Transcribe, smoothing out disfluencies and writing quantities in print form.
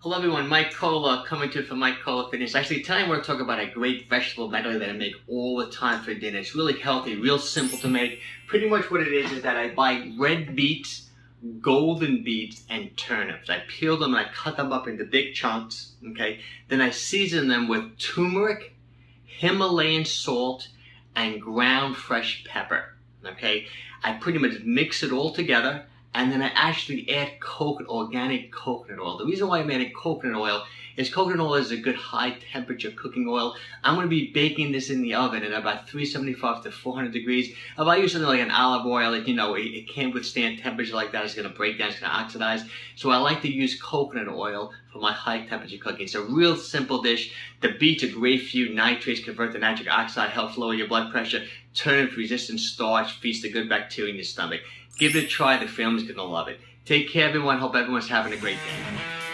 Hello everyone, Mike Cola coming to you from Mike Cola Fitness. Actually, tonight I want to talk about a great vegetable medley that I make all the time for dinner. It's really healthy, real simple to make. Pretty much what it is that I buy red beets, golden beets, and turnips. I peel them and I cut them up into big chunks, okay? Then I season them with turmeric, Himalayan salt, and ground fresh pepper, okay? I pretty much mix it all together. And then I actually add organic coconut oil. The reason why I'm adding coconut oil is coconut oil is a good high temperature cooking oil. I'm going to be baking this in the oven at about 375 to 400 degrees. If I use something like an olive oil, it can't withstand temperature like that. It's going to break down, it's going to oxidize. So I like to use coconut oil for my high temperature cooking. It's a real simple dish. The beets are great for you. Nitrates convert to nitric oxide, helps lower your blood pressure. Turnips resistant starch, feeds the good bacteria in your stomach. Give it a try, the family's gonna love it. Take care everyone, hope everyone's having a great day.